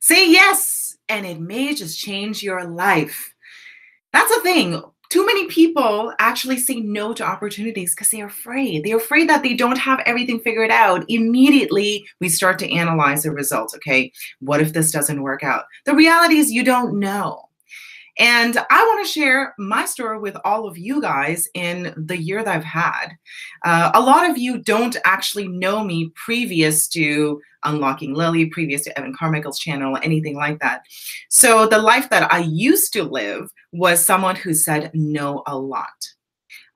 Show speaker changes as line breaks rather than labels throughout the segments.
Say yes, and it may just change your life. That's the thing. Too many people actually say no to opportunities because they're afraid. They're afraid that they don't have everything figured out. Immediately, we start to analyze the results. Okay, what if this doesn't work out? The reality is, you don't know. And I want to share my story with all of you guys in the year that I've had. A lot of you don't actually know me previous to Unlocking Lily, previous to Evan Carmichael's channel, anything like that. So the life that I used to live was someone who said no a lot.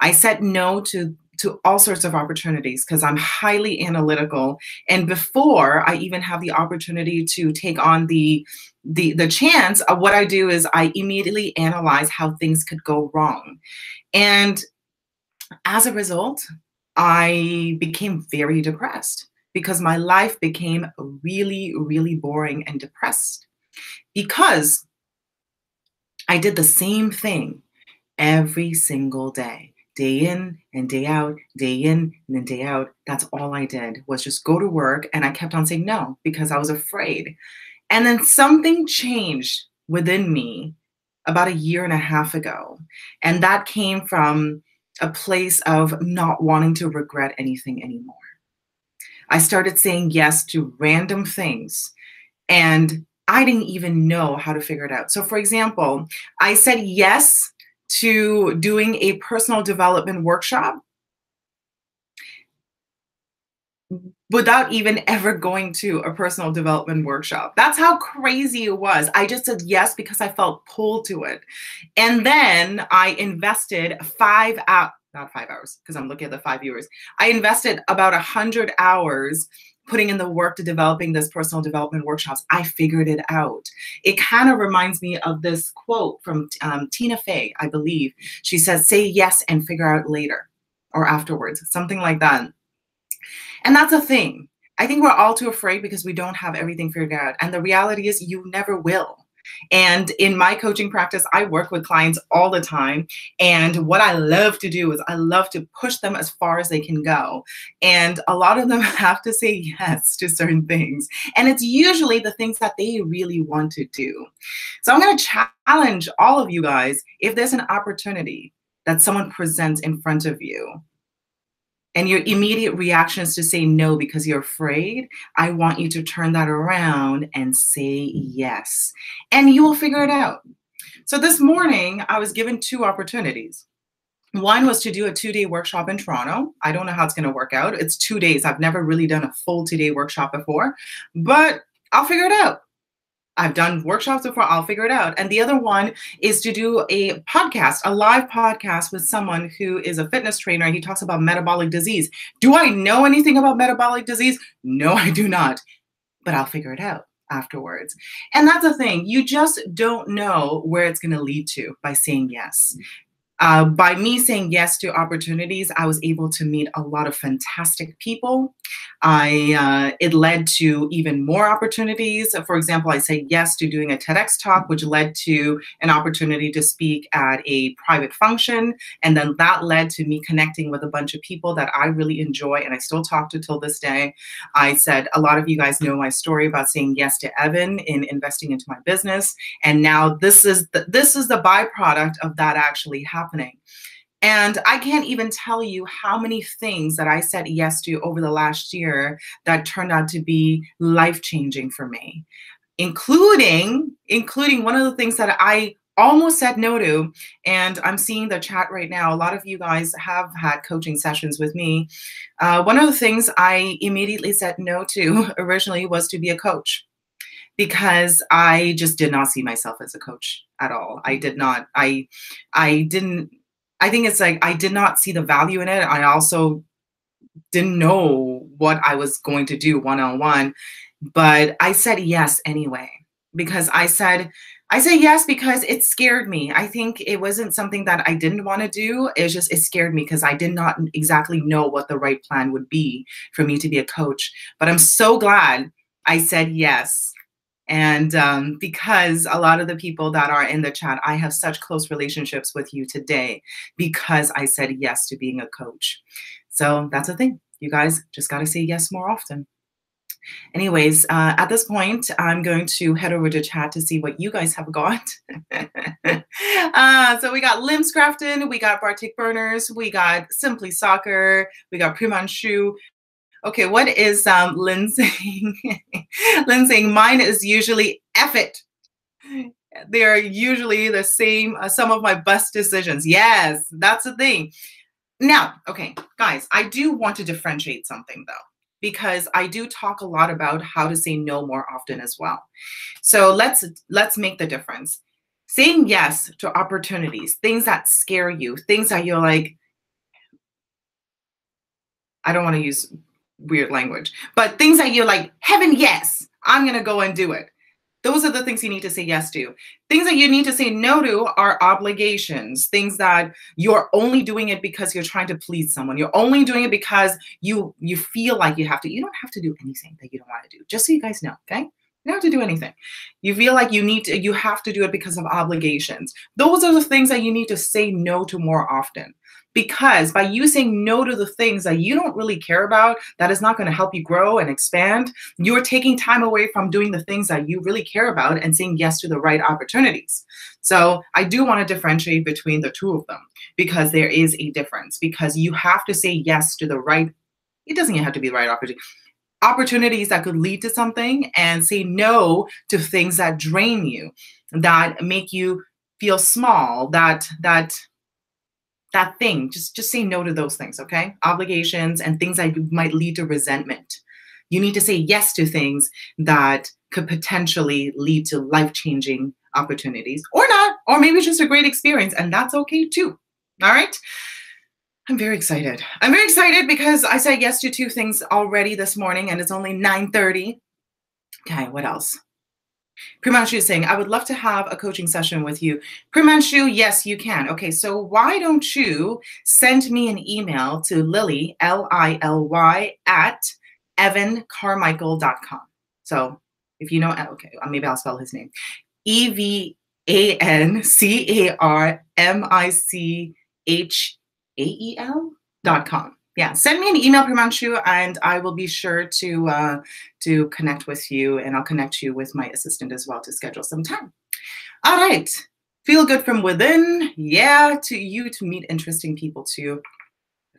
I said no to all sorts of opportunities because I'm highly analytical. And before I even have the opportunity to take on the chance of what I do is I immediately analyze how things could go wrong. And as a result, I became very depressed because my life became really, really boring and depressed because I did the same thing every single day in and day out, day in and then day out. That's all I did was just go to work. And I kept on saying no because I was afraid. And then something changed within me about a year and a half ago. And that came from a place of not wanting to regret anything anymore. I started saying yes to random things. And I didn't even know how to figure it out. So, for example, I said yes to doing a personal development workshop without even ever going to a personal development workshop. That's how crazy it was. I just said yes because I felt pulled to it. And then I invested not 5 hours, because I'm looking at the 5 viewers. I invested about 100 hours putting in the work to developing this personal development workshops. I figured it out. It kind of reminds me of this quote from Tina Fey, I believe. She says, say yes and figure out later or afterwards, something like that. And that's a thing. I think we're all too afraid because we don't have everything figured out. And the reality is you never will. And in my coaching practice, I work with clients all the time. And what I love to do is I love to push them as far as they can go. And a lot of them have to say yes to certain things. And it's usually the things that they really want to do. So I'm going to challenge all of you guys, if there's an opportunity that someone presents in front of you, and your immediate reaction is to say no because you're afraid, I want you to turn that around and say yes. And you will figure it out. So this morning, I was given two opportunities. One was to do a 2-day workshop in Toronto. I don't know how it's going to work out. It's 2 days. I've never really done a full 2-day workshop before, but I'll figure it out. I've done workshops before, I'll figure it out. And the other one is to do a podcast, a live podcast with someone who is a fitness trainer. He talks about metabolic disease. Do I know anything about metabolic disease? No, I do not, but I'll figure it out afterwards. And that's the thing. You just don't know where it's going to lead to by saying yes. By me saying yes to opportunities, I was able to meet a lot of fantastic people. It led to even more opportunities. For example, I said yes to doing a TEDx talk, which led to an opportunity to speak at a private function. And then that led to me connecting with a bunch of people that I really enjoy and I still talk to till this day. I said, a lot of you guys know my story about saying yes to Evan in investing into my business. And now this is the byproduct of that actually happening. And I can't even tell you how many things that I said yes to over the last year that turned out to be life-changing for me, including one of the things that I almost said no to. And I'm seeing the chat right now. A lot of you guys have had coaching sessions with me. One of the things I immediately said no to originally was to be a coach, because I just did not see myself as a coach at all. I did not. I think it's like I did not see the value in it. I also didn't know what I was going to do one-on-one, but I said yes anyway, because I said yes because it scared me. I think it wasn't something that I didn't want to do. It scared me because I did not exactly know what the right plan would be for me to be a coach. But I'm so glad I said yes. And because a lot of the people that are in the chat, I have such close relationships with you today because I said yes to being a coach. So that's the thing. You guys just got to say yes more often. Anyways, at this point, I'm going to head over to chat to see what you guys have got. So we got Lim Scrafton, we got Bartik Burners, we got Simply Soccer, we got Primanshu. Okay, what is Lynn saying? Lynn saying, mine is usually F it. They are usually the same as some of my best decisions. Yes, that's the thing. Now, okay, guys, I do want to differentiate something though, because I do talk a lot about how to say no more often as well. So let's make the difference. Saying yes to opportunities, things that scare you, things that you're like, I don't want to use weird language, but things that you're like, heaven, yes, I'm going to go and do it. Those are the things you need to say yes to. Things that you need to say no to are obligations, things that you're only doing it because you're trying to please someone. You're only doing it because you feel like you have to. You don't have to do anything that you don't want to do, just so you guys know, okay? You don't have to do anything. You feel like you have to do it because of obligations. Those are the things that you need to say no to more often. Because by you saying no to the things that you don't really care about, that is not going to help you grow and expand, you're taking time away from doing the things that you really care about and saying yes to the right opportunities. So I do want to differentiate between the two of them, because there is a difference. Because you have to say yes to the right, it doesn't even have to be the right opportunities that could lead to something, and say no to things that drain you, that make you feel small, that thing. Just say no to those things, okay? Obligations and things that might lead to resentment. You need to say yes to things that could potentially lead to life-changing opportunities, or not, or maybe just a great experience, and that's okay too. All right? I'm very excited. I'm very excited because I said yes to 2 things already this morning, and it's only 9:30. Okay, what else? Primanshu is saying, I would love to have a coaching session with you. Primanshu, yes, you can. Okay, so why don't you send me an email to Lily, Lily, at evancarmichael.com. So if you know, okay, maybe I'll spell his name. EvanCarmichael.com. Yeah, send me an email, Primanshu, and I will be sure to connect with you, and I'll connect you with my assistant as well to schedule some time. All right. Feel good from within. Yeah, to you to meet interesting people too.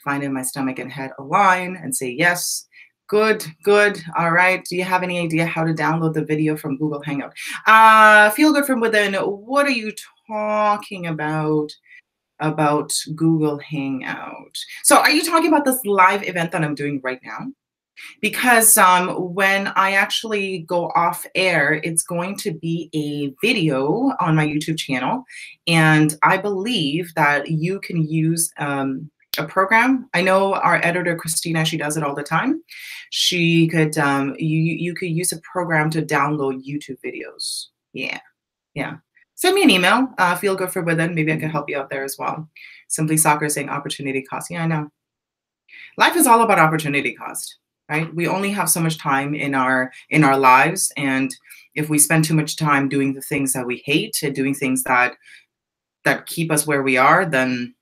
Find in my stomach and head align and say yes. Good, good. All right. Do you have any idea how to download the video from Google Hangout? Feel good from within. What are you talking about Google Hangout? So are you talking about this live event that I'm doing right now? Because when I actually go off air, it's going to be a video on my YouTube channel. And I believe that you can use a program. I know our editor, Christina, she does it all the time. She could, you could use a program to download YouTube videos. Yeah, yeah. Send me an email. Feel good for within. Maybe I can help you out there as well. Simply Soccer saying opportunity cost. Yeah, I know. Life is all about opportunity cost, right? We only have so much time in our lives, and if we spend too much time doing the things that we hate and doing things that keep us where we are, then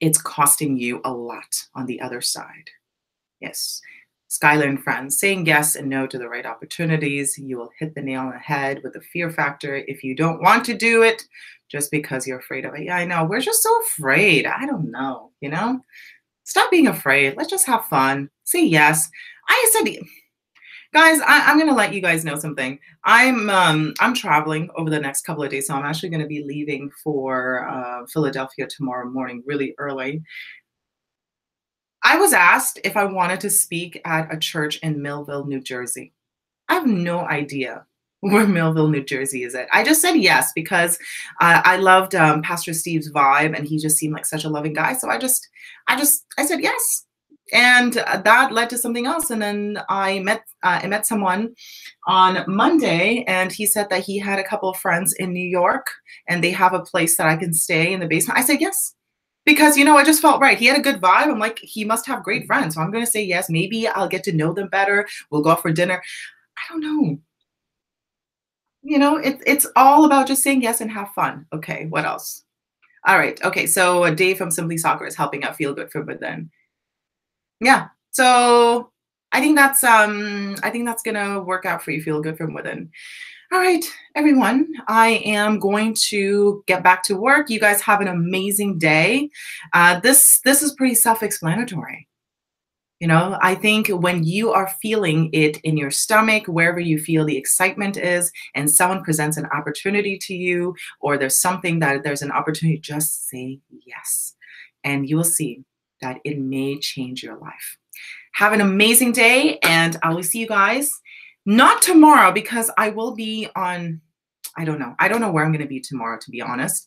it's costing you a lot on the other side. Yes. Skylar and friends, saying yes and no to the right opportunities. You will hit the nail on the head with the fear factor if you don't want to do it just because you're afraid of it. Yeah, I know. We're just so afraid. I don't know, you know? Stop being afraid. Let's just have fun. Say yes. I said, guys, I'm going to let you guys know something. I'm traveling over the next couple of days, so I'm actually going to be leaving for Philadelphia tomorrow morning, really early. I was asked if I wanted to speak at a church in Millville, New Jersey. I have no idea where Millville, New Jersey is at. I just said yes because I loved Pastor Steve's vibe, and he just seemed like such a loving guy. So I said yes, and that led to something else. And then I met someone on Monday, and he said that he had a couple of friends in New York, and they have a place that I can stay in the basement. I said yes. Because, you know, I just felt right. He had a good vibe. I'm like, he must have great friends. So I'm going to say yes. Maybe I'll get to know them better. We'll go out for dinner. I don't know. You know, it's all about just saying yes and have fun. Okay, what else? All right. Okay, so Dave from Simply Soccer is helping out Feel Good from within. Yeah. So I think that's gonna work out for you. Feel good from within. All right, everyone. I am going to get back to work. You guys have an amazing day. This is pretty self-explanatory. You know, I think when you are feeling it in your stomach, wherever you feel the excitement is, and someone presents an opportunity to you, or there's something that there's an opportunity, just say yes. And you will see that it may change your life. Have an amazing day, and I will see you guys not tomorrow because I will be on. I don't know. I don't know where I'm going to be tomorrow, to be honest,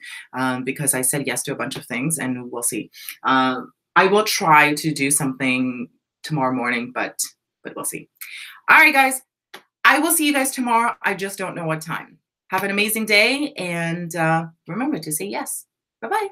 because I said yes to a bunch of things, and we'll see. I will try to do something tomorrow morning, but we'll see. All right, guys. I will see you guys tomorrow. I just don't know what time. Have an amazing day, and remember to say yes. Bye bye.